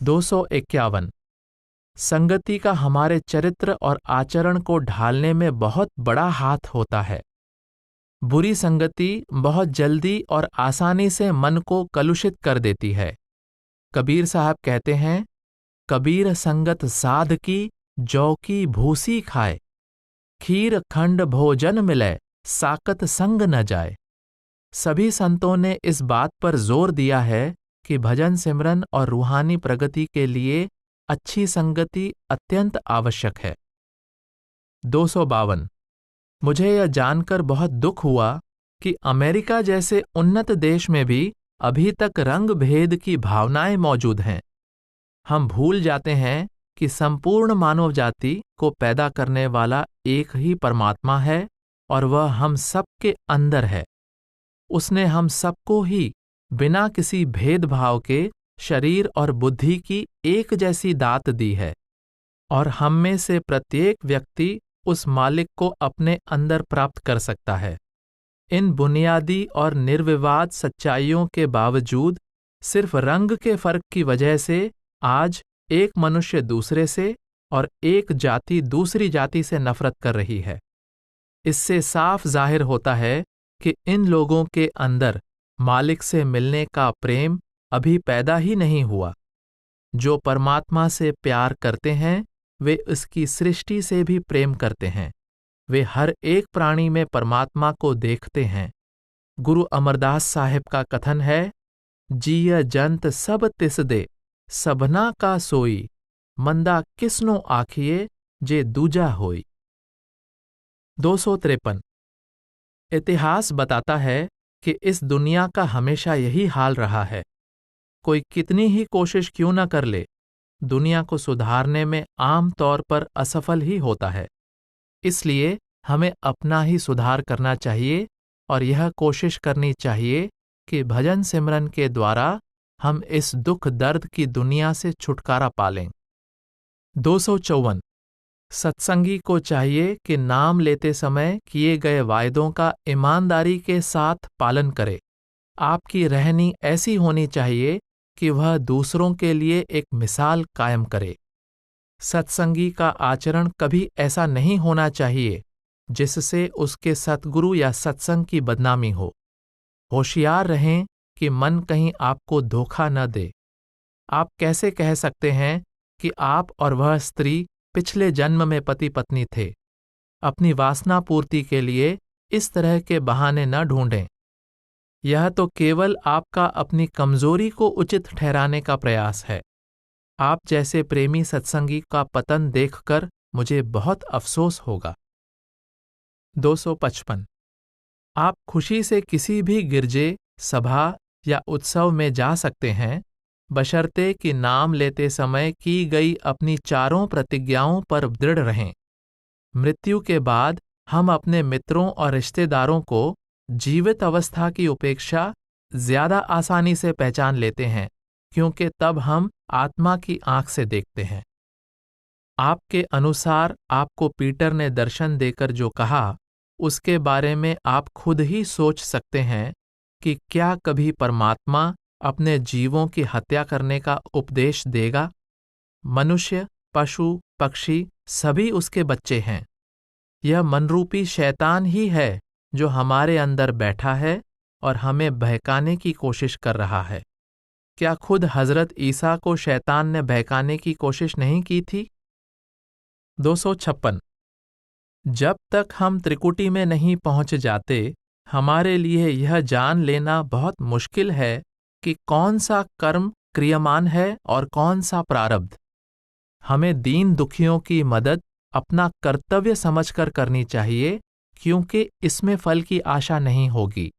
251। संगति का हमारे चरित्र और आचरण को ढालने में बहुत बड़ा हाथ होता है। बुरी संगति बहुत जल्दी और आसानी से मन को कलुषित कर देती है। कबीर साहब कहते हैं, कबीर संगत साध की जौ की भूसी खाए, खीर खंड भोजन मिले साकत संग न जाए। सभी संतों ने इस बात पर जोर दिया है कि भजन सिमरन और रूहानी प्रगति के लिए अच्छी संगति अत्यंत आवश्यक है। 252। मुझे यह जानकर बहुत दुख हुआ कि अमेरिका जैसे उन्नत देश में भी अभी तक रंग भेद की भावनाएं मौजूद हैं। हम भूल जाते हैं कि संपूर्ण मानव जाति को पैदा करने वाला एक ही परमात्मा है और वह हम सब के अंदर है। उसने हम सबको ही बिना किसी भेदभाव के शरीर और बुद्धि की एक जैसी दात दी है और हम में से प्रत्येक व्यक्ति उस मालिक को अपने अंदर प्राप्त कर सकता है। इन बुनियादी और निर्विवाद सच्चाइयों के बावजूद सिर्फ रंग के फर्क की वजह से आज एक मनुष्य दूसरे से और एक जाति दूसरी जाति से नफरत कर रही है। इससे साफ जाहिर होता है कि इन लोगों के अंदर मालिक से मिलने का प्रेम अभी पैदा ही नहीं हुआ। जो परमात्मा से प्यार करते हैं वे उसकी सृष्टि से भी प्रेम करते हैं। वे हर एक प्राणी में परमात्मा को देखते हैं। गुरु अमरदास साहिब का कथन है, जिय जंत सब तिस दे सबना का सोई, मंदा किसनो आखिए जे दूजा होई। 253। इतिहास बताता है कि इस दुनिया का हमेशा यही हाल रहा है। कोई कितनी ही कोशिश क्यों न कर ले, दुनिया को सुधारने में आम तौर पर असफल ही होता है। इसलिए हमें अपना ही सुधार करना चाहिए और यह कोशिश करनी चाहिए कि भजन सिमरन के द्वारा हम इस दुख दर्द की दुनिया से छुटकारा पालें। 254। सत्संगी को चाहिए कि नाम लेते समय किए गए वायदों का ईमानदारी के साथ पालन करे। आपकी रहनी ऐसी होनी चाहिए कि वह दूसरों के लिए एक मिसाल कायम करे। सत्संगी का आचरण कभी ऐसा नहीं होना चाहिए जिससे उसके सतगुरु या सत्संग की बदनामी हो। होशियार रहें कि मन कहीं आपको धोखा न दे। आप कैसे कह सकते हैं कि आप और वह स्त्री पिछले जन्म में पति पत्नी थे? अपनी वासना पूर्ति के लिए इस तरह के बहाने न ढूंढें। यह तो केवल आपका अपनी कमजोरी को उचित ठहराने का प्रयास है। आप जैसे प्रेमी सत्संगी का पतन देखकर मुझे बहुत अफसोस होगा। 255। आप खुशी से किसी भी गिरजे, सभा या उत्सव में जा सकते हैं, बशर्ते कि नाम लेते समय की गई अपनी चारों प्रतिज्ञाओं पर दृढ़ रहें। मृत्यु के बाद हम अपने मित्रों और रिश्तेदारों को जीवित अवस्था की अपेक्षा ज्यादा आसानी से पहचान लेते हैं, क्योंकि तब हम आत्मा की आंख से देखते हैं। आपके अनुसार आपको पीटर ने दर्शन देकर जो कहा, उसके बारे में आप खुद ही सोच सकते हैं कि क्या कभी परमात्मा अपने जीवों की हत्या करने का उपदेश देगा? मनुष्य, पशु, पक्षी सभी उसके बच्चे हैं। यह मनरूपी शैतान ही है जो हमारे अंदर बैठा है और हमें बहकाने की कोशिश कर रहा है। क्या खुद हजरत ईसा को शैतान ने बहकाने की कोशिश नहीं की थी? 256। जब तक हम त्रिकुटी में नहीं पहुंच जाते, हमारे लिए यह जान लेना बहुत मुश्किल है कि कौन सा कर्म क्रियमान है और कौन सा प्रारब्ध। हमें दीन दुखियों की मदद अपना कर्तव्य समझकर करनी चाहिए, क्योंकि इसमें फल की आशा नहीं होगी।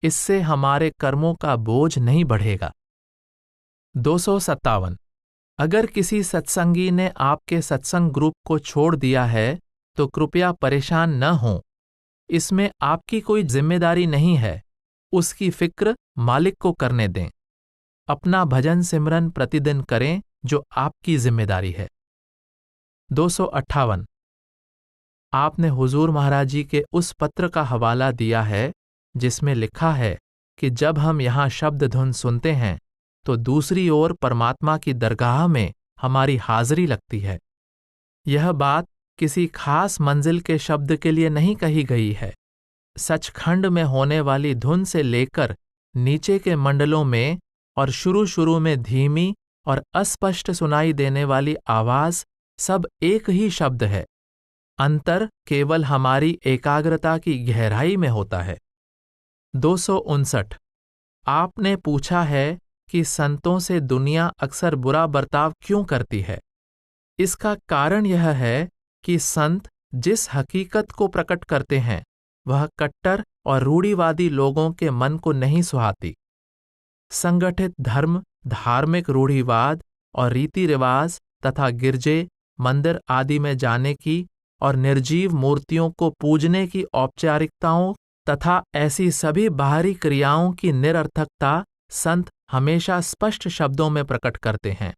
इससे हमारे कर्मों का बोझ नहीं बढ़ेगा। 257। अगर किसी सत्संगी ने आपके सत्संग ग्रुप को छोड़ दिया है तो कृपया परेशान न हों। इसमें आपकी कोई जिम्मेदारी नहीं है। उसकी फिक्र मालिक को करने दें। अपना भजन सिमरन प्रतिदिन करें जो आपकी जिम्मेदारी है। 258। आपने हुजूर महाराज जी के उस पत्र का हवाला दिया है जिसमें लिखा है कि जब हम यहाँ शब्द धुन सुनते हैं तो दूसरी ओर परमात्मा की दरगाह में हमारी हाजिरी लगती है। यह बात किसी खास मंजिल के शब्द के लिए नहीं कही गई है। सचखंड में होने वाली धुन से लेकर नीचे के मंडलों में और शुरू में धीमी और अस्पष्ट सुनाई देने वाली आवाज सब एक ही शब्द है। अंतर केवल हमारी एकाग्रता की गहराई में होता है। 259। आपने पूछा है कि संतों से दुनिया अक्सर बुरा बर्ताव क्यों करती है। इसका कारण यह है कि संत जिस हकीकत को प्रकट करते हैं वह कट्टर और रूढ़िवादी लोगों के मन को नहीं सुहाती। संगठित धर्म, धार्मिक रूढ़िवाद और रीति रिवाज तथा गिरजे, मंदिर आदि में जाने की और निर्जीव मूर्तियों को पूजने की औपचारिकताओं तथा ऐसी सभी बाहरी क्रियाओं की निरर्थकता संत हमेशा स्पष्ट शब्दों में प्रकट करते हैं।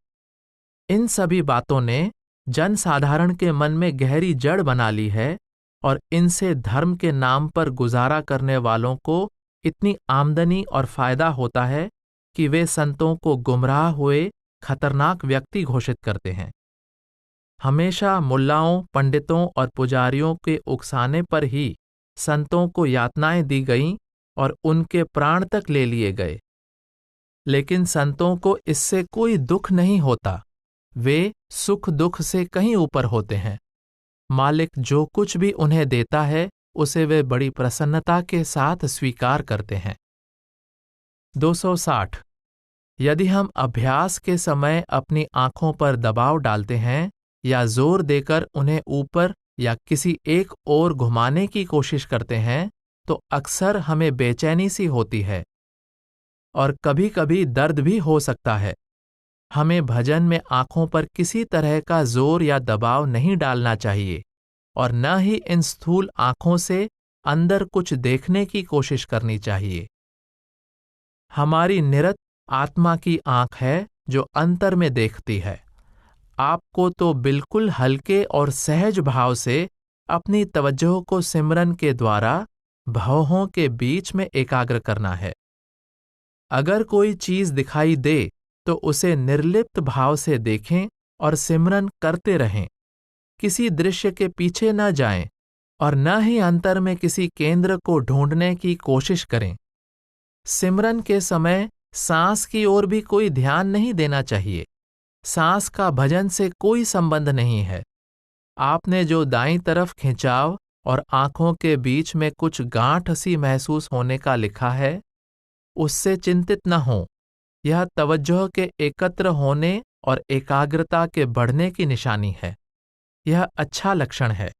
इन सभी बातों ने जनसाधारण के मन में गहरी जड़ बना ली है और इनसे धर्म के नाम पर गुजारा करने वालों को इतनी आमदनी और फायदा होता है कि वे संतों को गुमराह हुए खतरनाक व्यक्ति घोषित करते हैं। हमेशा मुल्लाओं, पंडितों और पुजारियों के उकसाने पर ही संतों को यातनाएं दी गईं और उनके प्राण तक ले लिए गए। लेकिन संतों को इससे कोई दुख नहीं होता। वे सुख दुख से कहीं ऊपर होते हैं। मालिक जो कुछ भी उन्हें देता है उसे वे बड़ी प्रसन्नता के साथ स्वीकार करते हैं। 260। यदि हम अभ्यास के समय अपनी आंखों पर दबाव डालते हैं या जोर देकर उन्हें ऊपर या किसी एक ओर घुमाने की कोशिश करते हैं तो अक्सर हमें बेचैनी सी होती है और कभी कभी दर्द भी हो सकता है। हमें भजन में आंखों पर किसी तरह का जोर या दबाव नहीं डालना चाहिए और न ही इन स्थूल आंखों से अंदर कुछ देखने की कोशिश करनी चाहिए। हमारी निरत आत्मा की आंख है जो अंतर में देखती है। आपको तो बिल्कुल हल्के और सहज भाव से अपनी तवज्जो को सिमरन के द्वारा भवों के बीच में एकाग्र करना है। अगर कोई चीज दिखाई दे तो उसे निर्लिप्त भाव से देखें और सिमरन करते रहें। किसी दृश्य के पीछे न जाएं और न ही अंतर में किसी केंद्र को ढूंढने की कोशिश करें। सिमरन के समय सांस की ओर भी कोई ध्यान नहीं देना चाहिए। सांस का भजन से कोई संबंध नहीं है। आपने जो दाईं तरफ खिंचाव और आंखों के बीच में कुछ गांठ सी महसूस होने का लिखा है, उससे चिंतित न हो। यह तवज्जो के एकत्र होने और एकाग्रता के बढ़ने की निशानी है। यह अच्छा लक्षण है।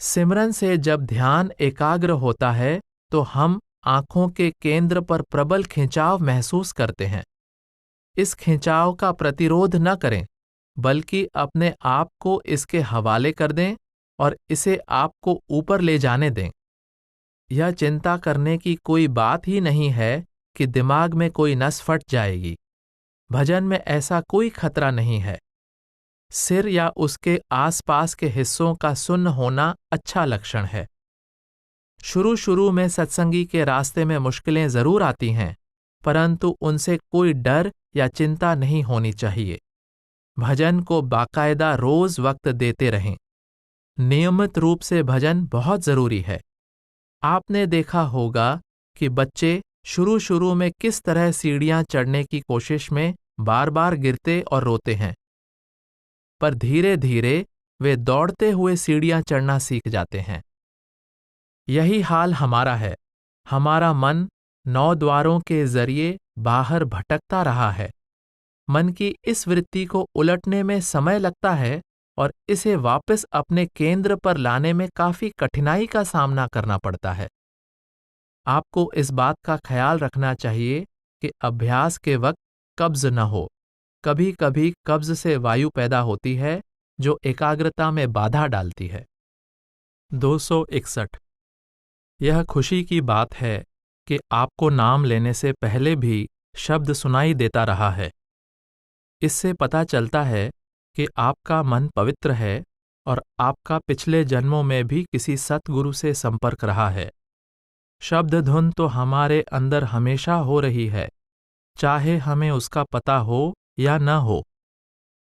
सिमरन से जब ध्यान एकाग्र होता है तो हम आंखों के केंद्र पर प्रबल खिंचाव महसूस करते हैं। इस खिंचाव का प्रतिरोध न करें, बल्कि अपने आप को इसके हवाले कर दें और इसे आपको ऊपर ले जाने दें। यह चिंता करने की कोई बात ही नहीं है कि दिमाग में कोई नस फट जाएगी। भजन में ऐसा कोई खतरा नहीं है। सिर या उसके आसपास के हिस्सों का सुन्न होना अच्छा लक्षण है। शुरू में सत्संगी के रास्ते में मुश्किलें जरूर आती हैं, परंतु उनसे कोई डर या चिंता नहीं होनी चाहिए। भजन को बाकायदा रोज वक्त देते रहें। नियमित रूप से भजन बहुत जरूरी है। आपने देखा होगा कि बच्चे शुरू में किस तरह सीढ़ियां चढ़ने की कोशिश में बार बार गिरते और रोते हैं, पर धीरे धीरे वे दौड़ते हुए सीढ़ियां चढ़ना सीख जाते हैं। यही हाल हमारा है। हमारा मन 9 द्वारों के जरिए बाहर भटकता रहा है। मन की इस वृत्ति को उलटने में समय लगता है और इसे वापस अपने केंद्र पर लाने में काफी कठिनाई का सामना करना पड़ता है। आपको इस बात का ख्याल रखना चाहिए कि अभ्यास के वक्त कब्ज न हो। कभी कभी कब्ज से वायु पैदा होती है जो एकाग्रता में बाधा डालती है। 261। यह खुशी की बात है कि आपको नाम लेने से पहले भी शब्द सुनाई देता रहा है। इससे पता चलता है कि आपका मन पवित्र है और आपका पिछले जन्मों में भी किसी सतगुरु से संपर्क रहा है। शब्द धुन तो हमारे अंदर हमेशा हो रही है, चाहे हमें उसका पता हो या न हो।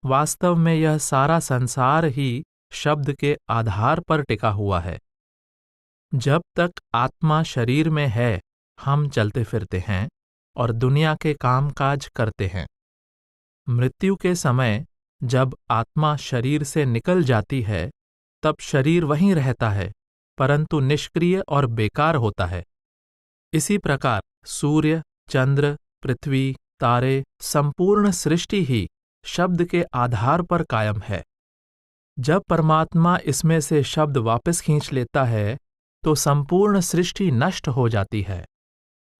वास्तव में यह सारा संसार ही शब्द के आधार पर टिका हुआ है। जब तक आत्मा शरीर में है, हम चलते फिरते हैं और दुनिया के कामकाज करते हैं। मृत्यु के समय जब आत्मा शरीर से निकल जाती है, तब शरीर वहीं रहता है, परंतु निष्क्रिय और बेकार होता है। इसी प्रकार सूर्य, चंद्र, पृथ्वी, तारे, संपूर्ण सृष्टि ही शब्द के आधार पर कायम है। जब परमात्मा इसमें से शब्द वापस खींच लेता है, तो संपूर्ण सृष्टि नष्ट हो जाती है।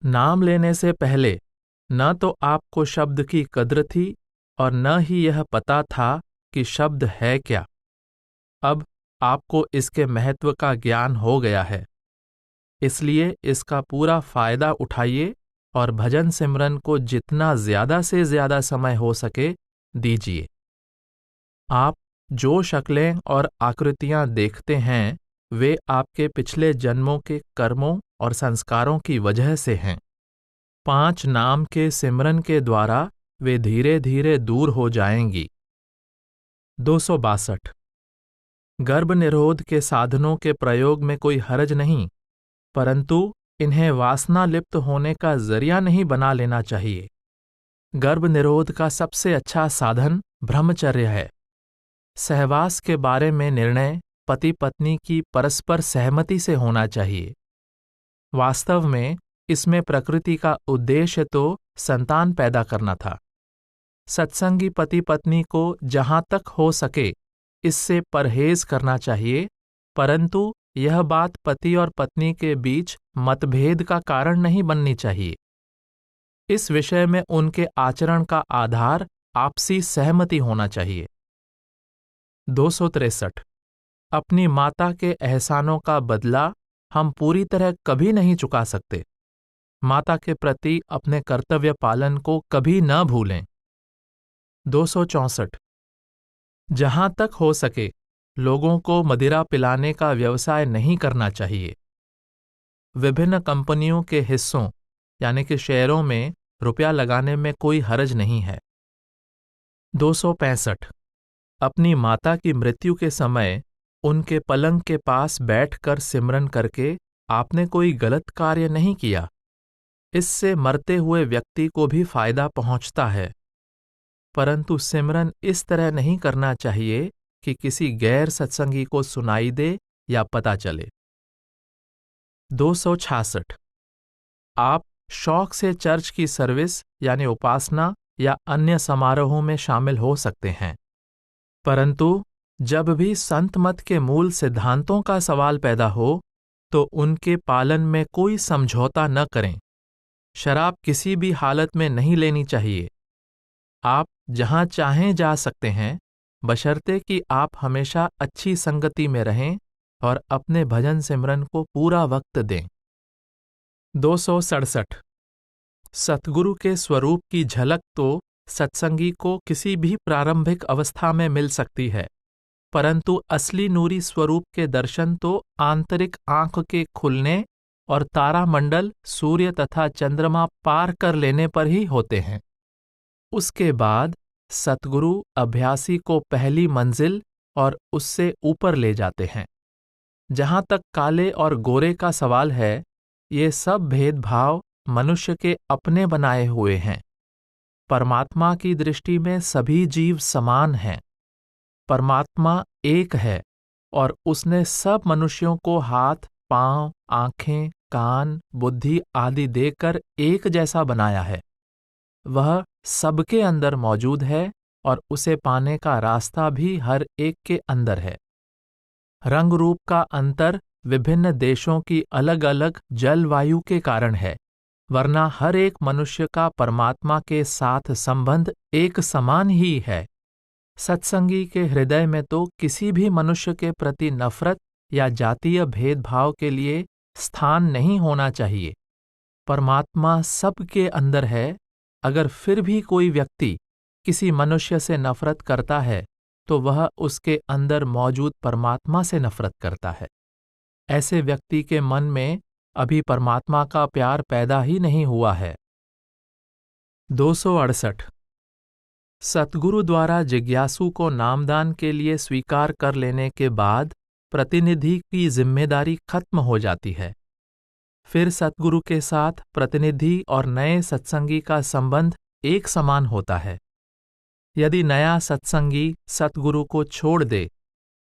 नाम लेने से पहले न तो आपको शब्द की कद्र थी और न ही यह पता था कि शब्द है क्या। अब आपको इसके महत्व का ज्ञान हो गया है, इसलिए इसका पूरा फायदा उठाइए और भजन सिमरन को जितना ज्यादा से ज्यादा समय हो सके दीजिए। आप जो शक्लें और आकृतियां देखते हैं, वे आपके पिछले जन्मों के कर्मों और संस्कारों की वजह से हैं। 5 नाम के सिमरन के द्वारा वे धीरे धीरे दूर हो जाएंगी। 262। गर्भ निरोध के साधनों के प्रयोग में कोई हर्ज नहीं, परंतु इन्हें वासना लिप्त होने का जरिया नहीं बना लेना चाहिए। गर्भ निरोध का सबसे अच्छा साधन ब्रह्मचर्य है। सहवास के बारे में निर्णय पति पत्नी की परस्पर सहमति से होना चाहिए। वास्तव में इसमें प्रकृति का उद्देश्य तो संतान पैदा करना था। सत्संगी पति पत्नी को जहां तक हो सके इससे परहेज करना चाहिए, परंतु यह बात पति और पत्नी के बीच मतभेद का कारण नहीं बननी चाहिए। इस विषय में उनके आचरण का आधार आपसी सहमति होना चाहिए। 263। अपनी माता के एहसानों का बदला हम पूरी तरह कभी नहीं चुका सकते। माता के प्रति अपने कर्तव्य पालन को कभी न भूलें। 264। जहां तक हो सके लोगों को मदिरा पिलाने का व्यवसाय नहीं करना चाहिए। विभिन्न कंपनियों के हिस्सों यानी कि शेयरों में रुपया लगाने में कोई हर्ज नहीं है। 265। अपनी माता की मृत्यु के समय उनके पलंग के पास बैठकर सिमरन करके आपने कोई गलत कार्य नहीं किया। इससे मरते हुए व्यक्ति को भी फायदा पहुंचता है, परंतु सिमरन इस तरह नहीं करना चाहिए कि किसी गैर सत्संगी को सुनाई दे या पता चले। 266। आप शौक से चर्च की सर्विस यानी उपासना या अन्य समारोहों में शामिल हो सकते हैं, परंतु जब भी संत मत के मूल सिद्धांतों का सवाल पैदा हो तो उनके पालन में कोई समझौता न करें। शराब किसी भी हालत में नहीं लेनी चाहिए। आप जहां चाहें जा सकते हैं, बशर्ते कि आप हमेशा अच्छी संगति में रहें और अपने भजन सिमरन को पूरा वक्त दें। 267। सतगुरु के स्वरूप की झलक तो सत्संगी को किसी भी प्रारंभिक अवस्था में मिल सकती है, परंतु असली नूरी स्वरूप के दर्शन तो आंतरिक आंख के खुलने और तारामंडल, सूर्य तथा चंद्रमा पार कर लेने पर ही होते हैं। उसके बाद सतगुरु अभ्यासी को पहली मंजिल और उससे ऊपर ले जाते हैं। जहां तक काले और गोरे का सवाल है, ये सब भेदभाव मनुष्य के अपने बनाए हुए हैं। परमात्मा की दृष्टि में सभी जीव समान हैं। परमात्मा एक है और उसने सब मनुष्यों को हाथ, पांव, आंखें, कान, बुद्धि आदि देकर एक जैसा बनाया है। वह सबके अंदर मौजूद है और उसे पाने का रास्ता भी हर एक के अंदर है। रंग रूप का अंतर विभिन्न देशों की अलग अलग जलवायु के कारण है, वरना हर एक मनुष्य का परमात्मा के साथ संबंध एक समान ही है। सत्संगी के हृदय में तो किसी भी मनुष्य के प्रति नफरत या जातीय भेदभाव के लिए स्थान नहीं होना चाहिए। परमात्मा सबके अंदर है। अगर फिर भी कोई व्यक्ति किसी मनुष्य से नफरत करता है, तो वह उसके अंदर मौजूद परमात्मा से नफरत करता है। ऐसे व्यक्ति के मन में अभी परमात्मा का प्यार पैदा ही नहीं हुआ है। 268। सतगुरु द्वारा जिज्ञासु को नामदान के लिए स्वीकार कर लेने के बाद प्रतिनिधि की जिम्मेदारी खत्म हो जाती है। फिर सतगुरु के साथ प्रतिनिधि और नए सत्संगी का संबंध एक समान होता है। यदि नया सत्संगी सतगुरु को छोड़ दे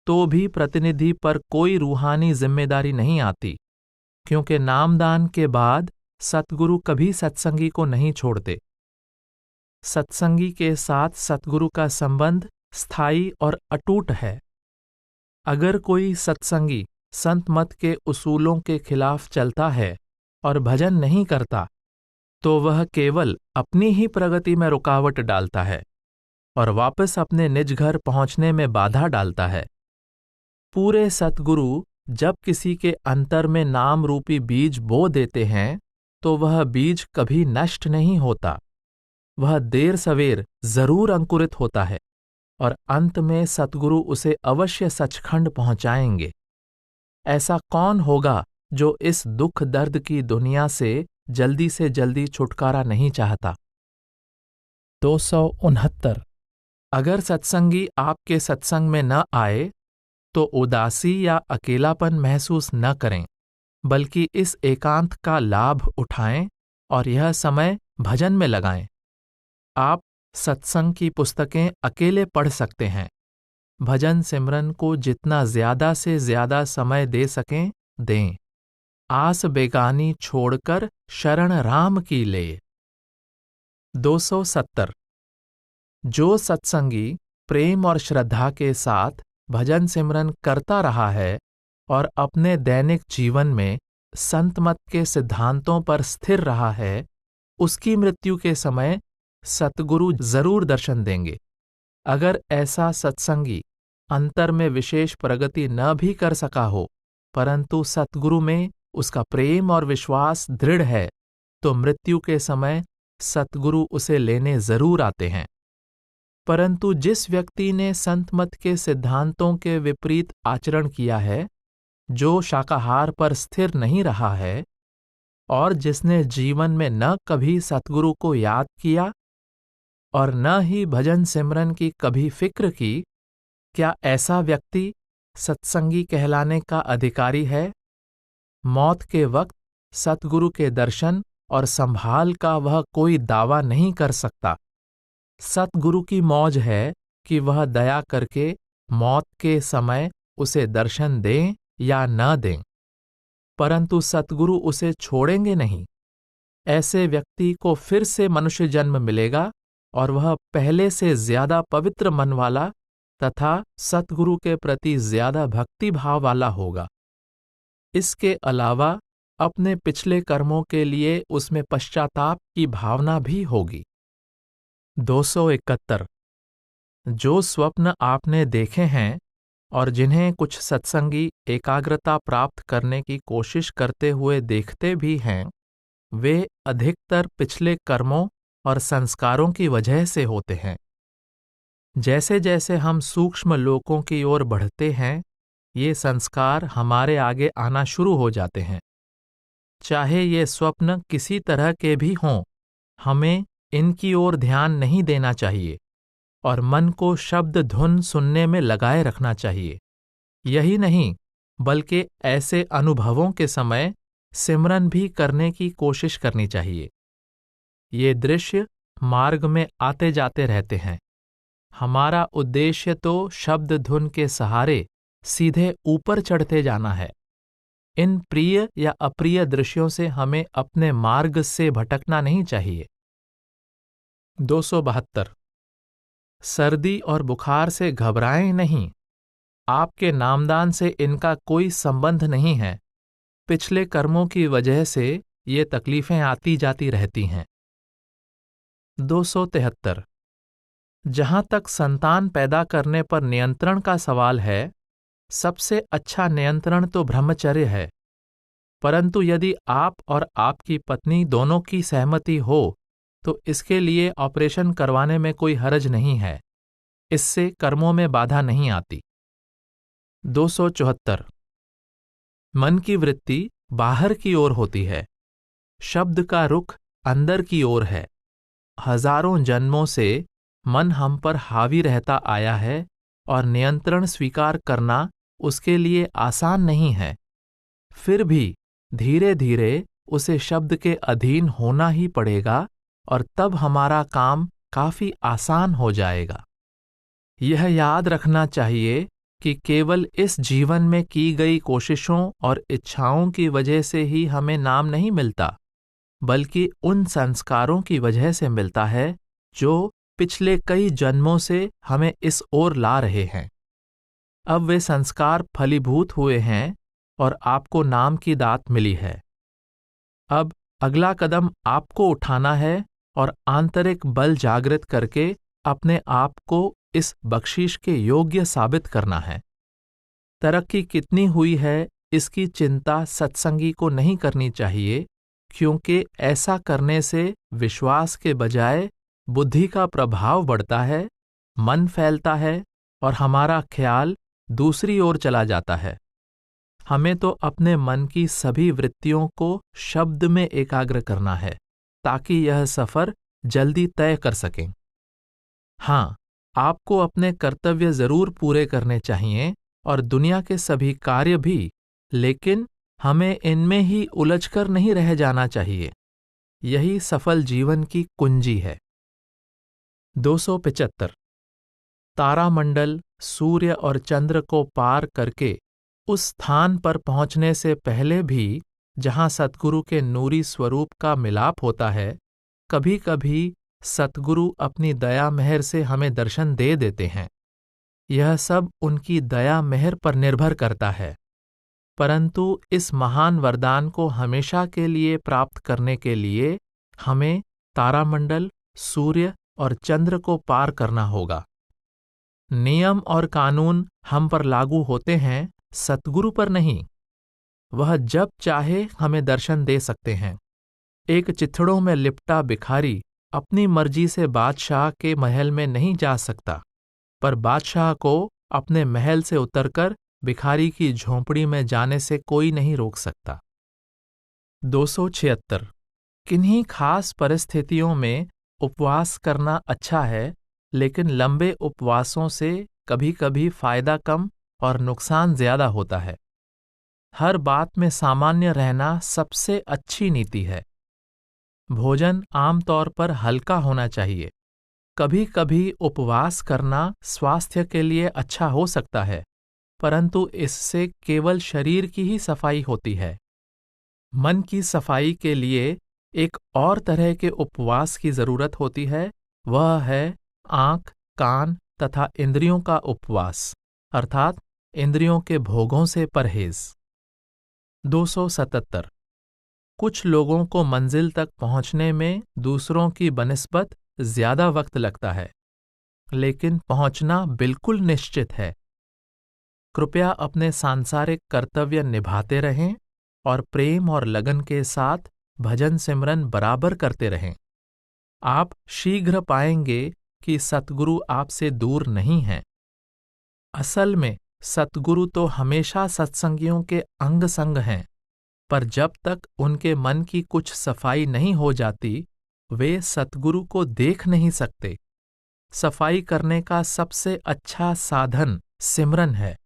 तो भी प्रतिनिधि पर कोई रूहानी जिम्मेदारी नहीं आती, क्योंकि नामदान के बाद सतगुरु कभी सत्संगी को नहीं छोड़ते। सत्संगी के साथ सतगुरु का संबंध स्थायी और अटूट है। अगर कोई सत्संगी संत मत के उसूलों के खिलाफ चलता है और भजन नहीं करता, तो वह केवल अपनी ही प्रगति में रुकावट डालता है और वापस अपने निज घर पहुंचने में बाधा डालता है। पूरे सतगुरु जब किसी के अंतर में नाम रूपी बीज बो देते हैं तो वह बीज कभी नष्ट नहीं होता। वह देर सवेर जरूर अंकुरित होता है और अंत में सतगुरु उसे अवश्य सचखंड पहुंचाएंगे। ऐसा कौन होगा जो इस दुख दर्द की दुनिया से जल्दी छुटकारा नहीं चाहता। 269। अगर सत्संगी आपके सत्संग में न आए तो उदासी या अकेलापन महसूस न करें, बल्कि इस एकांत का लाभ उठाएं और यह समय भजन में लगाएं। आप सत्संग की पुस्तकें अकेले पढ़ सकते हैं। भजन सिमरन को जितना ज्यादा से ज्यादा समय दे सकें दें। आस बेगानी छोड़कर शरण राम की ले। 270। जो सत्संगी प्रेम और श्रद्धा के साथ भजन सिमरन करता रहा है और अपने दैनिक जीवन में संत मत के सिद्धांतों पर स्थिर रहा है, उसकी मृत्यु के समय सतगुरु जरूर दर्शन देंगे। अगर ऐसा सत्संगी अंतर में विशेष प्रगति न भी कर सका हो, परंतु सतगुरु में उसका प्रेम और विश्वास दृढ़ है, तो मृत्यु के समय सतगुरु उसे लेने जरूर आते हैं। परंतु जिस व्यक्ति ने संत मत के सिद्धांतों के विपरीत आचरण किया है, जो शाकाहार पर स्थिर नहीं रहा है और जिसने जीवन में न कभी सतगुरु को याद किया और न ही भजन सिमरन की कभी फिक्र की, क्या ऐसा व्यक्ति सत्संगी कहलाने का अधिकारी है? मौत के वक्त सतगुरु के दर्शन और संभाल का वह कोई दावा नहीं कर सकता। सतगुरु की मौज है कि वह दया करके मौत के समय उसे दर्शन दें या न दें, परंतु सतगुरु उसे छोड़ेंगे नहीं। ऐसे व्यक्ति को फिर से मनुष्य जन्म मिलेगा और वह पहले से ज्यादा पवित्र मन वाला तथा सतगुरु के प्रति ज्यादा भक्ति भाव वाला होगा। इसके अलावा अपने पिछले कर्मों के लिए उसमें पश्चाताप की भावना भी होगी। 271। जो स्वप्न आपने देखे हैं और जिन्हें कुछ सत्संगी एकाग्रता प्राप्त करने की कोशिश करते हुए देखते भी हैं, वे अधिकतर पिछले कर्मों और संस्कारों की वजह से होते हैं। जैसे जैसे हम सूक्ष्म लोकों की ओर बढ़ते हैं, ये संस्कार हमारे आगे आना शुरू हो जाते हैं। चाहे ये स्वप्न किसी तरह के भी हों, हमें इनकी ओर ध्यान नहीं देना चाहिए और मन को शब्द धुन सुनने में लगाए रखना चाहिए। यही नहीं, बल्कि ऐसे अनुभवों के समय सिमरन भी करने की कोशिश करनी चाहिए। ये दृश्य मार्ग में आते जाते रहते हैं। हमारा उद्देश्य तो शब्द धुन के सहारे सीधे ऊपर चढ़ते जाना है। इन प्रिय या अप्रिय दृश्यों से हमें अपने मार्ग से भटकना नहीं चाहिए। 272। सर्दी और बुखार से घबराएं नहीं। आपके नामदान से इनका कोई संबंध नहीं है। पिछले कर्मों की वजह से ये तकलीफें आती जाती रहती हैं। 273। जहां तक संतान पैदा करने पर नियंत्रण का सवाल है, सबसे अच्छा नियंत्रण तो ब्रह्मचर्य है। परंतु यदि आप और आपकी पत्नी दोनों की सहमति हो, तो इसके लिए ऑपरेशन करवाने में कोई हर्ज नहीं है। इससे कर्मों में बाधा नहीं आती। 274। मन की वृत्ति बाहर की ओर होती है, शब्द का रुख अंदर की ओर है। हजारों जन्मों से मन हम पर हावी रहता आया है और नियंत्रण स्वीकार करना उसके लिए आसान नहीं है। फिर भी धीरे धीरे उसे शब्द के अधीन होना ही पड़ेगा और तब हमारा काम काफी आसान हो जाएगा। यह याद रखना चाहिए कि केवल इस जीवन में की गई कोशिशों और इच्छाओं की वजह से ही हमें नाम नहीं मिलता, बल्कि उन संस्कारों की वजह से मिलता है जो पिछले कई जन्मों से हमें इस ओर ला रहे हैं। अब वे संस्कार फलीभूत हुए हैं और आपको नाम की दात मिली है। अब अगला कदम आपको उठाना है और आंतरिक बल जागृत करके अपने आप को इस बख्शीश के योग्य साबित करना है। तरक्की कितनी हुई है इसकी चिंता सत्संगी को नहीं करनी चाहिए, क्योंकि ऐसा करने से विश्वास के बजाय बुद्धि का प्रभाव बढ़ता है, मन फैलता है और हमारा ख्याल दूसरी ओर चला जाता है। हमें तो अपने मन की सभी वृत्तियों को शब्द में एकाग्र करना है ताकि यह सफर जल्दी तय कर सकें। हाँ, आपको अपने कर्तव्य जरूर पूरे करने चाहिए और दुनिया के सभी कार्य भी, लेकिन हमें इनमें ही उलझकर नहीं रह जाना चाहिए। यही सफल जीवन की कुंजी है। 275 तारामंडल, सूर्य और चंद्र को पार करके उस स्थान पर पहुंचने से पहले भी जहां सतगुरु के नूरी स्वरूप का मिलाप होता है, कभी कभी सतगुरु अपनी दया मेहर से हमें दर्शन दे देते हैं। यह सब उनकी दया मेहर पर निर्भर करता है, परंतु इस महान वरदान को हमेशा के लिए प्राप्त करने के लिए हमें तारामंडल, सूर्य और चंद्र को पार करना होगा। नियम और कानून हम पर लागू होते हैं, सतगुरु पर नहीं। वह जब चाहे हमें दर्शन दे सकते हैं। एक चिथड़ों में लिपटा भिखारी अपनी मर्जी से बादशाह के महल में नहीं जा सकता, पर बादशाह को अपने महल से उतरकर भिखारी की झोंपड़ी में जाने से कोई नहीं रोक सकता। 276 किन्हीं खास परिस्थितियों में उपवास करना अच्छा है, लेकिन लंबे उपवासों से कभी कभी फायदा कम और नुकसान ज्यादा होता है। हर बात में सामान्य रहना सबसे अच्छी नीति है। भोजन आमतौर पर हल्का होना चाहिए। कभी कभी उपवास करना स्वास्थ्य के लिए अच्छा हो सकता है, परंतु इससे केवल शरीर की ही सफाई होती है। मन की सफाई के लिए एक और तरह के उपवास की जरूरत होती है, वह है आंख, कान तथा इंद्रियों का उपवास, अर्थात इंद्रियों के भोगों से परहेज। 277 कुछ लोगों को मंजिल तक पहुंचने में दूसरों की बनिस्बत ज्यादा वक्त लगता है, लेकिन पहुंचना बिल्कुल निश्चित है। कृपया अपने सांसारिक कर्तव्य निभाते रहें और प्रेम और लगन के साथ भजन सिमरन बराबर करते रहें। आप शीघ्र पाएंगे कि सतगुरु आपसे दूर नहीं हैं। असल में सतगुरु तो हमेशा सत्संगियों के अंग संग हैं, पर जब तक उनके मन की कुछ सफाई नहीं हो जाती, वे सतगुरु को देख नहीं सकते। सफाई करने का सबसे अच्छा साधन सिमरन है।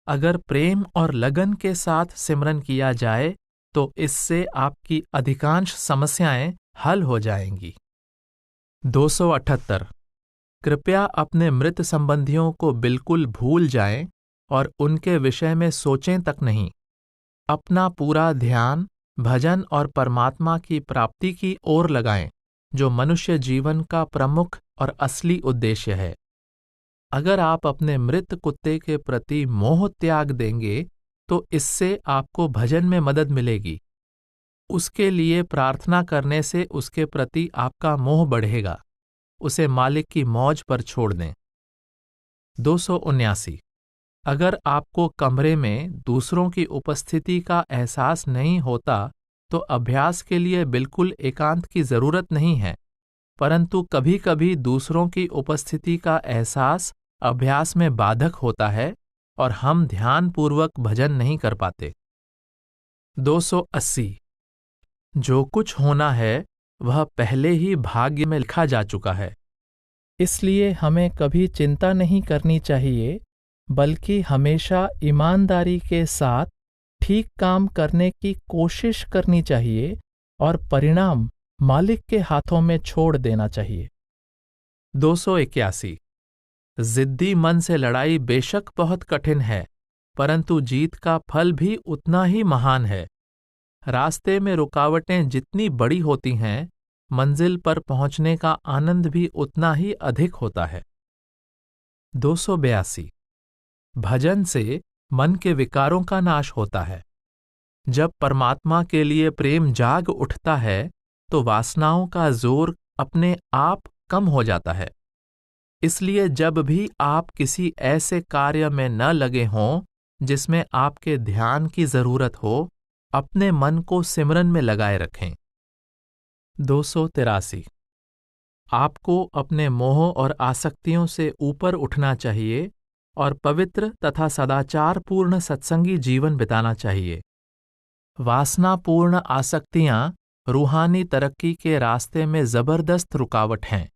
अगर प्रेम और लगन के साथ सिमरन किया जाए तो इससे आपकी अधिकांश समस्याएं हल हो जाएंगी। 278 कृपया अपने मृत संबंधियों को बिल्कुल भूल जाएं और उनके विषय में सोचें तक नहीं। अपना पूरा ध्यान भजन और परमात्मा की प्राप्ति की ओर लगाएं, जो मनुष्य जीवन का प्रमुख और असली उद्देश्य है। अगर आप अपने मृत कुत्ते के प्रति मोह त्याग देंगे तो इससे आपको भजन में मदद मिलेगी। उसके लिए प्रार्थना करने से उसके प्रति आपका मोह बढ़ेगा। उसे मालिक की मौज पर छोड़ दें। 279 अगर आपको कमरे में दूसरों की उपस्थिति का एहसास नहीं होता तो अभ्यास के लिए बिल्कुल एकांत की जरूरत नहीं है, परंतु कभी-कभी दूसरों की उपस्थिति का एहसास अभ्यास में बाधक होता है और हम ध्यानपूर्वक भजन नहीं कर पाते। 280 जो कुछ होना है वह पहले ही भाग्य में लिखा जा चुका है। इसलिए हमें कभी चिंता नहीं करनी चाहिए, बल्कि हमेशा ईमानदारी के साथ ठीक काम करने की कोशिश करनी चाहिए और परिणाम मालिक के हाथों में छोड़ देना चाहिए। 281। जिद्दी मन से लड़ाई बेशक बहुत कठिन है, परंतु जीत का फल भी उतना ही महान है। रास्ते में रुकावटें जितनी बड़ी होती हैं, मंजिल पर पहुंचने का आनंद भी उतना ही अधिक होता है। 282। भजन से मन के विकारों का नाश होता है। जब परमात्मा के लिए प्रेम जाग उठता है तो वासनाओं का जोर अपने आप कम हो जाता है। इसलिए जब भी आप किसी ऐसे कार्य में न लगे हों जिसमें आपके ध्यान की जरूरत हो, अपने मन को सिमरन में लगाए रखें। 283। आपको अपने मोह और आसक्तियों से ऊपर उठना चाहिए और पवित्र तथा सदाचारपूर्ण सत्संगी जीवन बिताना चाहिए। वासनापूर्ण आसक्तियां रूहानी तरक्की के रास्ते में जबरदस्त रुकावट हैं।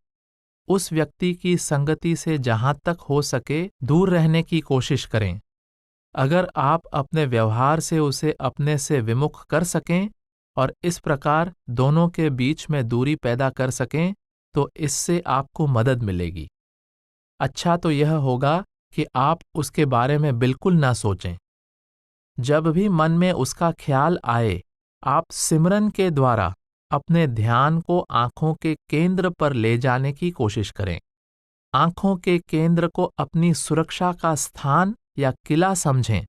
उस व्यक्ति की संगति से जहां तक हो सके दूर रहने की कोशिश करें। अगर आप अपने व्यवहार से उसे अपने से विमुख कर सकें और इस प्रकार दोनों के बीच में दूरी पैदा कर सकें तो इससे आपको मदद मिलेगी। अच्छा तो यह होगा कि आप उसके बारे में बिल्कुल ना सोचें। जब भी मन में उसका ख्याल आए, आप सिमरन के द्वारा अपने ध्यान को आंखों के केंद्र पर ले जाने की कोशिश करें। आंखों के केंद्र को अपनी सुरक्षा का स्थान या किला समझें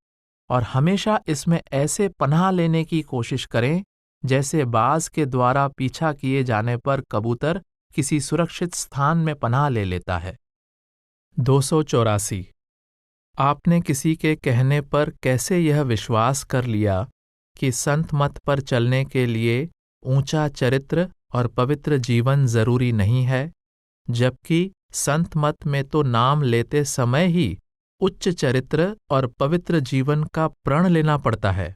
और हमेशा इसमें ऐसे पनाह लेने की कोशिश करें जैसे बाज के द्वारा पीछा किए जाने पर कबूतर किसी सुरक्षित स्थान में पनाह ले लेता है। 284। आपने किसी के कहने पर कैसे यह विश्वास कर लिया कि संत मत पर चलने के लिए ऊंचा चरित्र और पवित्र जीवन जरूरी नहीं है, जबकि संत मत में तो नाम लेते समय ही उच्च चरित्र और पवित्र जीवन का प्रण लेना पड़ता है।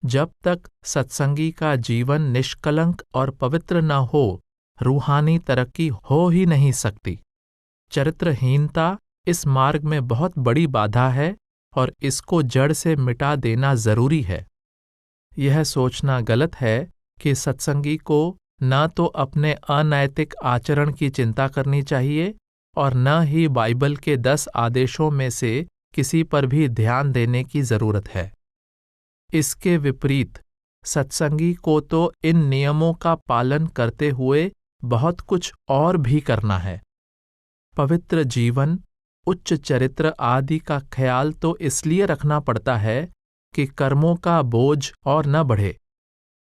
जब तक सत्संगी का जीवन निष्कलंक और पवित्र न हो, रूहानी तरक्की हो ही नहीं सकती। चरित्रहीनता इस मार्ग में बहुत बड़ी बाधा है और इसको जड़ से मिटा देना जरूरी है। यह सोचना गलत है कि सत्संगी को न तो अपने अनैतिक आचरण की चिंता करनी चाहिए और न ही बाइबल के 10 आदेशों में से किसी पर भी ध्यान देने की जरूरत है। इसके विपरीत सत्संगी को तो इन नियमों का पालन करते हुए बहुत कुछ और भी करना है। पवित्र जीवन, उच्च चरित्र आदि का ख्याल तो इसलिए रखना पड़ता है कि कर्मों का बोझ और न बढ़े,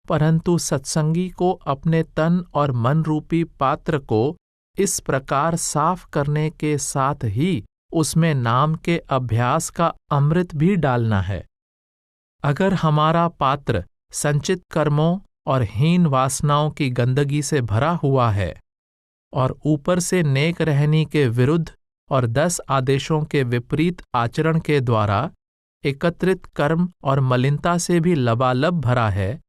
परंतु सत्संगी को अपने तन और मन रूपी पात्र को इस प्रकार साफ करने के साथ ही उसमें नाम के अभ्यास का अमृत भी डालना है। अगर हमारा पात्र संचित कर्मों और हीन वासनाओं की गंदगी से भरा हुआ है और ऊपर से नेक रहनी के विरुद्ध और 10 आदेशों के विपरीत आचरण के द्वारा एकत्रित कर्म और मलिनता से भी लबालब भरा है,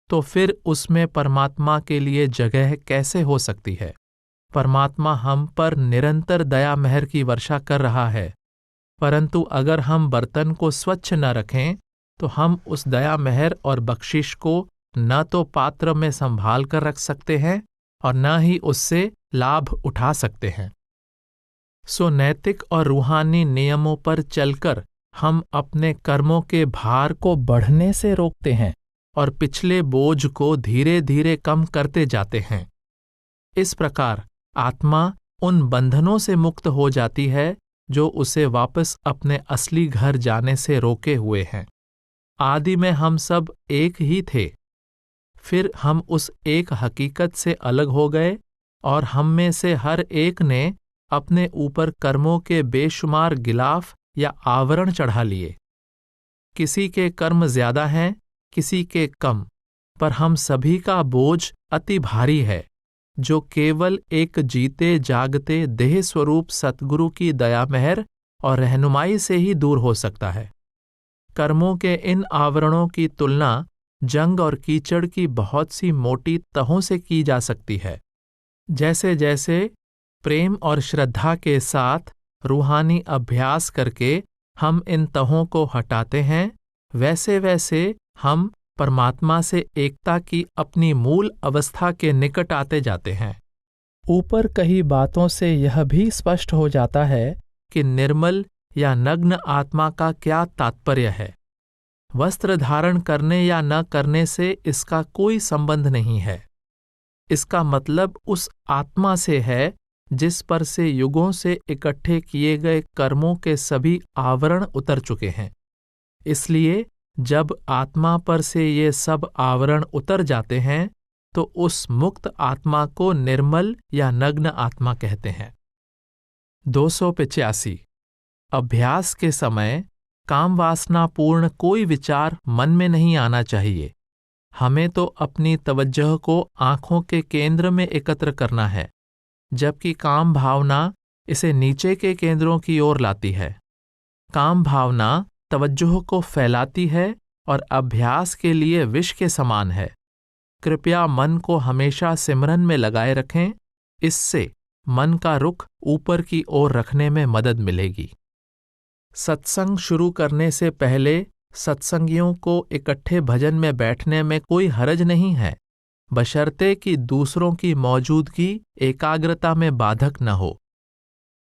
तो फिर उसमें परमात्मा के लिए जगह कैसे हो सकती है। परमात्मा हम पर निरंतर दया मेहर की वर्षा कर रहा है, परंतु अगर हम बर्तन को स्वच्छ न रखें तो हम उस दया मेहर और बख्शिश को न तो पात्र में संभाल कर रख सकते हैं और न ही उससे लाभ उठा सकते हैं। सो नैतिक और रूहानी नियमों पर चलकर हम अपने कर्मों के भार को बढ़ने से रोकते हैं और पिछले बोझ को धीरे धीरे कम करते जाते हैं। इस प्रकार आत्मा उन बंधनों से मुक्त हो जाती है जो उसे वापस अपने असली घर जाने से रोके हुए हैं। आदि में हम सब एक ही थे, फिर हम उस एक हकीकत से अलग हो गए और हम में से हर एक ने अपने ऊपर कर्मों के बेशुमार गिलाफ या आवरण चढ़ा लिए। किसी के कर्म ज्यादा हैं, किसी के कम, पर हम सभी का बोझ अति भारी है, जो केवल एक जीते जागते देह स्वरूप सतगुरु की दया मेहर और रहनुमाई से ही दूर हो सकता है। कर्मों के इन आवरणों की तुलना जंग और कीचड़ की बहुत सी मोटी तहों से की जा सकती है। जैसे जैसे प्रेम और श्रद्धा के साथ रूहानी अभ्यास करके हम इन तहों को हटाते हैं, वैसे वैसे हम परमात्मा से एकता की अपनी मूल अवस्था के निकट आते जाते हैं। ऊपर कही बातों से यह भी स्पष्ट हो जाता है कि निर्मल या नग्न आत्मा का क्या तात्पर्य है। वस्त्र धारण करने या न करने से इसका कोई संबंध नहीं है। इसका मतलब उस आत्मा से है जिस पर से युगों से इकट्ठे किए गए कर्मों के सभी आवरण उतर चुके हैं। इसलिए जब आत्मा पर से ये सब आवरण उतर जाते हैं तो उस मुक्त आत्मा को निर्मल या नग्न आत्मा कहते हैं। 285 अभ्यास के समय काम वासना पूर्ण कोई विचार मन में नहीं आना चाहिए। हमें तो अपनी तवज्जो को आंखों के केंद्र में एकत्र करना है, जबकि काम भावना इसे नीचे के केंद्रों की ओर लाती है। काम भावना तवज्जो को फैलाती है और अभ्यास के लिए विष के समान है। कृपया मन को हमेशा सिमरन में लगाए रखें, इससे मन का रुख ऊपर की ओर रखने में मदद मिलेगी। सत्संग शुरू करने से पहले सत्संगियों को इकट्ठे भजन में बैठने में कोई हरज नहीं है, बशर्ते कि दूसरों की मौजूदगी एकाग्रता में बाधक न हो।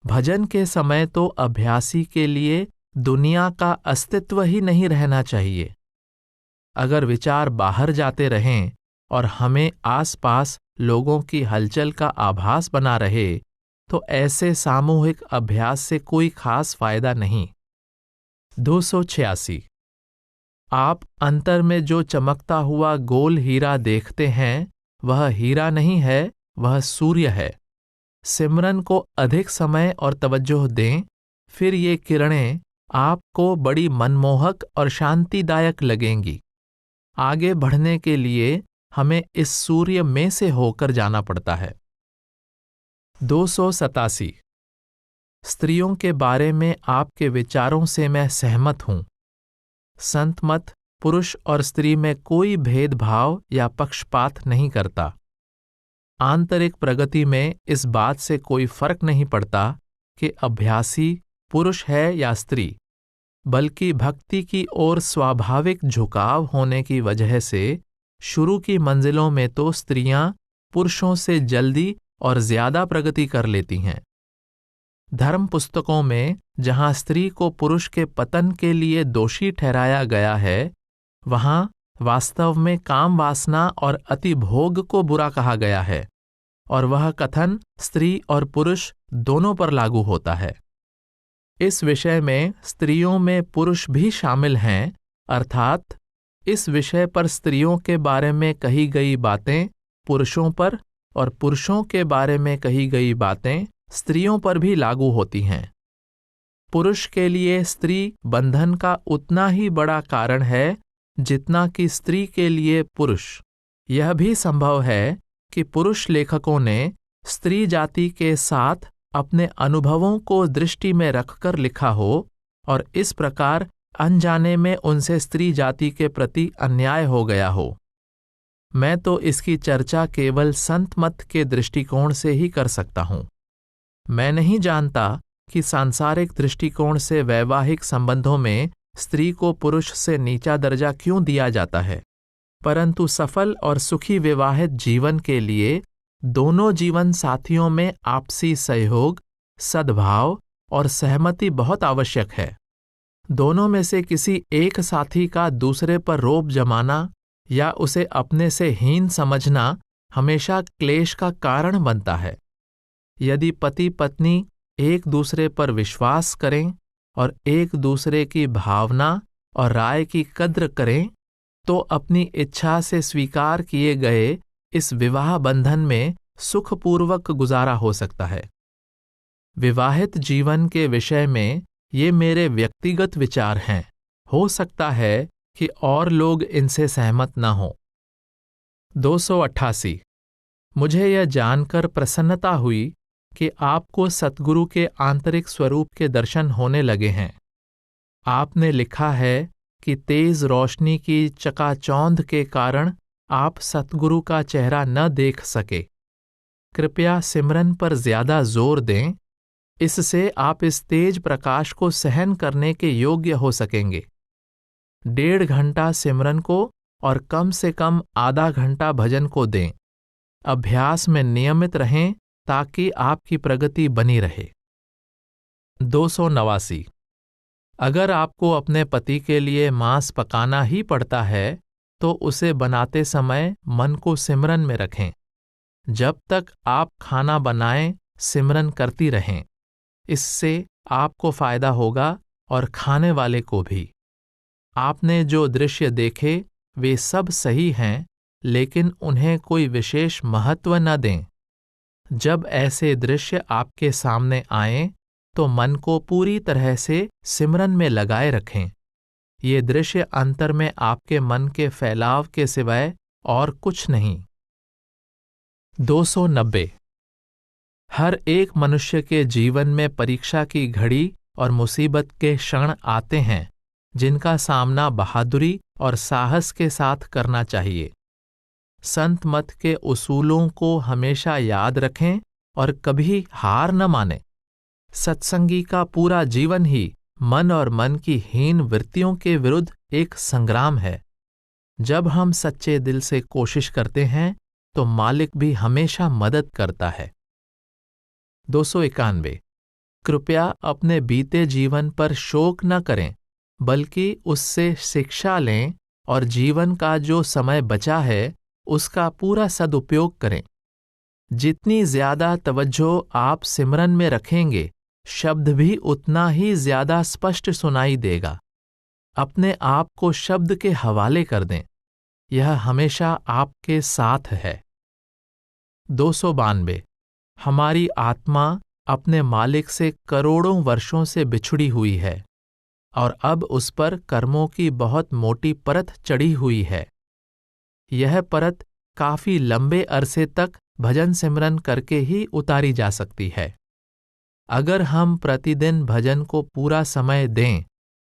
भजन के समय तो अभ्यासी के लिए दुनिया का अस्तित्व ही नहीं रहना चाहिए। अगर विचार बाहर जाते रहें और हमें आसपास लोगों की हलचल का आभास बना रहे, तो ऐसे सामूहिक अभ्यास से कोई खास फायदा नहीं। 286 आप अंतर में जो चमकता हुआ गोल हीरा देखते हैं, वह हीरा नहीं है, वह सूर्य है। सिमरन को अधिक समय और तवज्जो दें, फिर ये किरणें आपको बड़ी मनमोहक और शांतिदायक लगेंगी। आगे बढ़ने के लिए हमें इस सूर्य में से होकर जाना पड़ता है। 287 स्त्रियों के बारे में आपके विचारों से मैं सहमत हूं। संत मत पुरुष और स्त्री में कोई भेदभाव या पक्षपात नहीं करता। आंतरिक प्रगति में इस बात से कोई फर्क नहीं पड़ता कि अभ्यासी पुरुष है या स्त्री, बल्कि भक्ति की ओर स्वाभाविक झुकाव होने की वजह से शुरू की मंजिलों में तो स्त्रियां पुरुषों से जल्दी और ज्यादा प्रगति कर लेती हैं। धर्म पुस्तकों में जहां स्त्री को पुरुष के पतन के लिए दोषी ठहराया गया है, वहां वास्तव में काम वासना और अतिभोग को बुरा कहा गया है, और वह कथन स्त्री और पुरुष दोनों पर लागू होता है। इस विषय में स्त्रियों में पुरुष भी शामिल हैं, अर्थात इस विषय पर स्त्रियों के बारे में कही गई बातें पुरुषों पर और पुरुषों के बारे में कही गई बातें स्त्रियों पर भी लागू होती हैं। पुरुष के लिए स्त्री बंधन का उतना ही बड़ा कारण है जितना कि स्त्री के लिए पुरुष। यह भी संभव है कि पुरुष लेखकों ने स्त्री जाति के साथ अपने अनुभवों को दृष्टि में रखकर लिखा हो और इस प्रकार अनजाने में उनसे स्त्री जाति के प्रति अन्याय हो गया हो। मैं तो इसकी चर्चा केवल संत मत के दृष्टिकोण से ही कर सकता हूं। मैं नहीं जानता कि सांसारिक दृष्टिकोण से वैवाहिक संबंधों में स्त्री को पुरुष से नीचा दर्जा क्यों दिया जाता है, परंतु सफल और सुखी विवाहित जीवन के लिए दोनों जीवन साथियों में आपसी सहयोग, सद्भाव और सहमति बहुत आवश्यक है। दोनों में से किसी एक साथी का दूसरे पर रोब जमाना या उसे अपने से हीन समझना हमेशा क्लेश का कारण बनता है। यदि पति पत्नी एक दूसरे पर विश्वास करें और एक दूसरे की भावना और राय की कद्र करें, तो अपनी इच्छा से स्वीकार किए गए इस विवाह बंधन में सुखपूर्वक गुजारा हो सकता है। विवाहित जीवन के विषय में ये मेरे व्यक्तिगत विचार हैं। हो सकता है कि और लोग इनसे सहमत न हों। 288 मुझे यह जानकर प्रसन्नता हुई कि आपको सद्गुरु के आंतरिक स्वरूप के दर्शन होने लगे हैं। आपने लिखा है कि तेज रोशनी की चकाचौंध के कारण आप सतगुरु का चेहरा न देख सके। कृपया सिमरन पर ज्यादा जोर दें, इससे आप इस तेज प्रकाश को सहन करने के योग्य हो सकेंगे। 1.5 घंटा सिमरन को और कम से कम आधा घंटा भजन को दें। अभ्यास में नियमित रहें ताकि आपकी प्रगति बनी रहे। 289। अगर आपको अपने पति के लिए मांस पकाना ही पड़ता है तो उसे बनाते समय मन को सिमरन में रखें। जब तक आप खाना बनाएं, सिमरन करती रहें। इससे आपको फायदा होगा और खाने वाले को भी। आपने जो दृश्य देखे वे सब सही हैं, लेकिन उन्हें कोई विशेष महत्व न दें। जब ऐसे दृश्य आपके सामने आएं, तो मन को पूरी तरह से सिमरन में लगाए रखें। ये दृश्य अंतर में आपके मन के फैलाव के सिवाय और कुछ नहीं। 290। हर एक मनुष्य के जीवन में परीक्षा की घड़ी और मुसीबत के क्षण आते हैं, जिनका सामना बहादुरी और साहस के साथ करना चाहिए। संत मत के उसूलों को हमेशा याद रखें और कभी हार न मानें। सत्संगी का पूरा जीवन ही मन और मन की हीन वृत्तियों के विरुद्ध एक संग्राम है। जब हम सच्चे दिल से कोशिश करते हैं तो मालिक भी हमेशा मदद करता है। 291। कृपया अपने बीते जीवन पर शोक न करें, बल्कि उससे शिक्षा लें और जीवन का जो समय बचा है उसका पूरा सदुपयोग करें। जितनी ज्यादा तवज्जो आप सिमरन में रखेंगे, शब्द भी उतना ही ज्यादा स्पष्ट सुनाई देगा। अपने आप को शब्द के हवाले कर दें, यह हमेशा आपके साथ है। 292। हमारी आत्मा अपने मालिक से करोड़ों वर्षों से बिछुड़ी हुई है और अब उस पर कर्मों की बहुत मोटी परत चढ़ी हुई है। यह परत काफी लंबे अरसे तक भजन सिमरन करके ही उतारी जा सकती है। अगर हम प्रतिदिन भजन को पूरा समय दें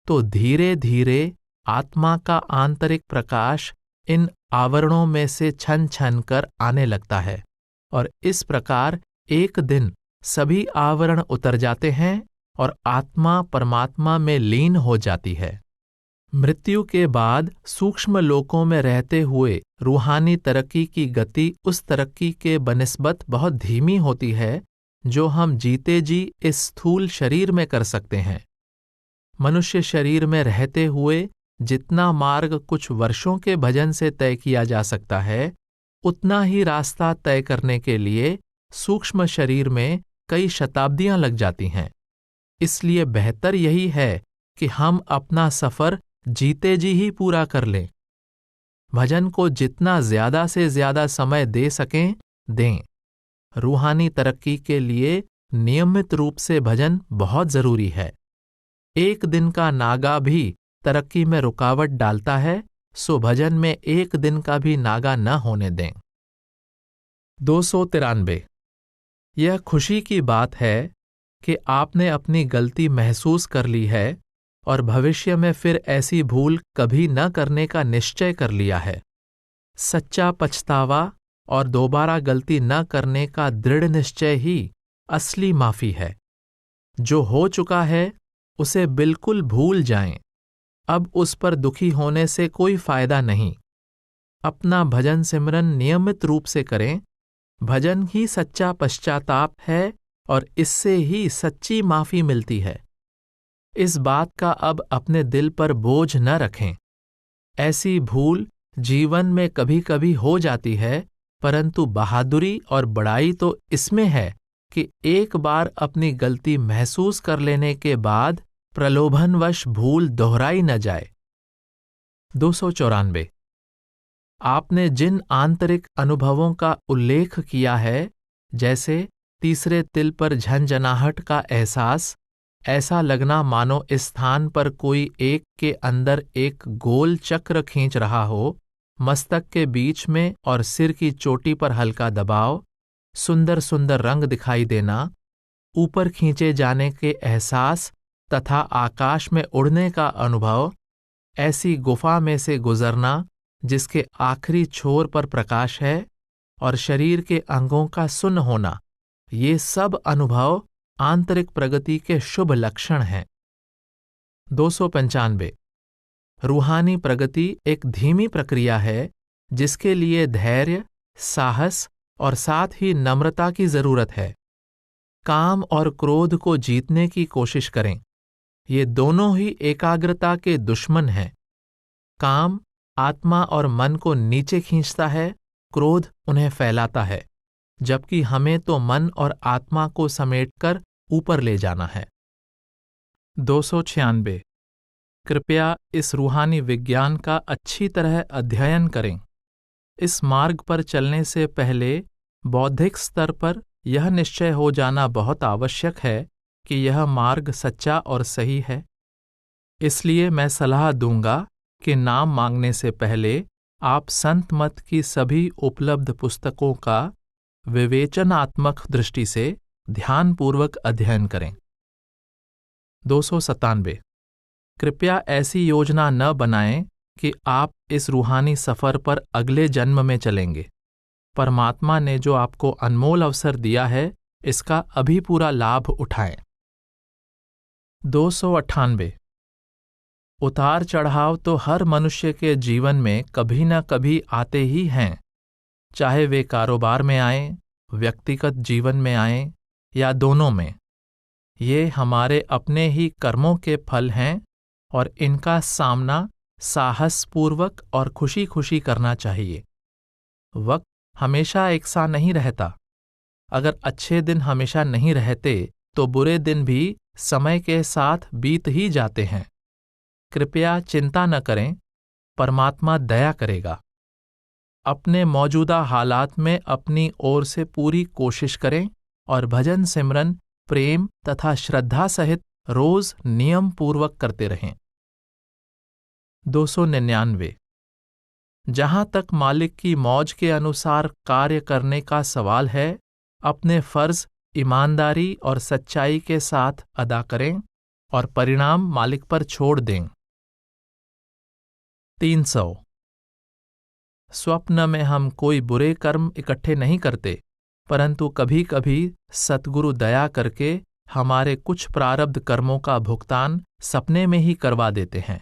तो धीरे धीरे आत्मा का आंतरिक प्रकाश इन आवरणों में से छन छन कर आने लगता है और इस प्रकार एक दिन सभी आवरण उतर जाते हैं और आत्मा परमात्मा में लीन हो जाती है। मृत्यु के बाद सूक्ष्म लोकों में रहते हुए रूहानी तरक्की की गति उस तरक्की के बनिस्बत बहुत धीमी होती है जो हम जीते जी इस स्थूल शरीर में कर सकते हैं। मनुष्य शरीर में रहते हुए जितना मार्ग कुछ वर्षों के भजन से तय किया जा सकता है, उतना ही रास्ता तय करने के लिए सूक्ष्म शरीर में कई शताब्दियां लग जाती हैं। इसलिए बेहतर यही है कि हम अपना सफर जीते जी ही पूरा कर लें। भजन को जितना ज्यादा से ज्यादा समय दे सकें, दें। रूहानी तरक्की के लिए नियमित रूप से भजन बहुत जरूरी है। एक दिन का नागा भी तरक्की में रुकावट डालता है, सो भजन में एक दिन का भी नागा न होने दें। 293। यह खुशी की बात है कि आपने अपनी गलती महसूस कर ली है और भविष्य में फिर ऐसी भूल कभी न करने का निश्चय कर लिया है। सच्चा पछतावा और दोबारा गलती न करने का दृढ़ निश्चय ही असली माफी है। जो हो चुका है उसे बिल्कुल भूल जाएं। अब उस पर दुखी होने से कोई फायदा नहीं। अपना भजन सिमरन नियमित रूप से करें। भजन ही सच्चा पश्चाताप है और इससे ही सच्ची माफी मिलती है। इस बात का अब अपने दिल पर बोझ न रखें। ऐसी भूल जीवन में कभी कभी हो जाती है, परंतु बहादुरी और बड़ाई तो इसमें है कि एक बार अपनी गलती महसूस कर लेने के बाद प्रलोभनवश भूल दोहराई न जाए। 294। आपने जिन आंतरिक अनुभवों का उल्लेख किया है, जैसे तीसरे तिल पर झंझनाहट का एहसास, ऐसा लगना मानो इस स्थान पर कोई एक के अंदर एक गोल चक्र खींच रहा हो, मस्तक के बीच में और सिर की चोटी पर हल्का दबाव, सुंदर सुंदर रंग दिखाई देना, ऊपर खींचे जाने के एहसास तथा आकाश में उड़ने का अनुभव, ऐसी गुफा में से गुजरना जिसके आखिरी छोर पर प्रकाश है और शरीर के अंगों का सुन्न होना, ये सब अनुभव आंतरिक प्रगति के शुभ लक्षण हैं। 295 रूहानी प्रगति एक धीमी प्रक्रिया है जिसके लिए धैर्य, साहस और साथ ही नम्रता की जरूरत है। काम और क्रोध को जीतने की कोशिश करें। ये दोनों ही एकाग्रता के दुश्मन हैं। काम आत्मा और मन को नीचे खींचता है, क्रोध उन्हें फैलाता है, जबकि हमें तो मन और आत्मा को समेटकर ऊपर ले जाना है। 296 कृपया इस रूहानी विज्ञान का अच्छी तरह अध्ययन करें। इस मार्ग पर चलने से पहले बौद्धिक स्तर पर यह निश्चय हो जाना बहुत आवश्यक है कि यह मार्ग सच्चा और सही है। इसलिए मैं सलाह दूंगा कि नाम मांगने से पहले आप संत मत की सभी उपलब्ध पुस्तकों का विवेचनात्मक दृष्टि से ध्यानपूर्वक अध्ययन करें। 297 कृपया ऐसी योजना न बनाएं कि आप इस रूहानी सफर पर अगले जन्म में चलेंगे। परमात्मा ने जो आपको अनमोल अवसर दिया है, इसका अभी पूरा लाभ उठाएं। 298 उतार चढ़ाव तो हर मनुष्य के जीवन में कभी न कभी आते ही हैं, चाहे वे कारोबार में आएं, व्यक्तिगत जीवन में आएं या दोनों में। ये हमारे अपने ही कर्मों के फल हैं और इनका सामना साहसपूर्वक और खुशी खुशी करना चाहिए। वक्त हमेशा एक सा नहीं रहता। अगर अच्छे दिन हमेशा नहीं रहते तो बुरे दिन भी समय के साथ बीत ही जाते हैं। कृपया चिंता न करें, परमात्मा दया करेगा। अपने मौजूदा हालात में अपनी ओर से पूरी कोशिश करें और भजन सिमरन प्रेम तथा श्रद्धा सहित रोज नियम पूर्वक करते रहें। 299 जहां तक मालिक की मौज के अनुसार कार्य करने का सवाल है, अपने फर्ज ईमानदारी और सच्चाई के साथ अदा करें और परिणाम मालिक पर छोड़ दें। 300 स्वप्न में हम कोई बुरे कर्म इकट्ठे नहीं करते, परंतु कभी कभी सतगुरु दया करके हमारे कुछ प्रारब्ध कर्मों का भुगतान सपने में ही करवा देते हैं।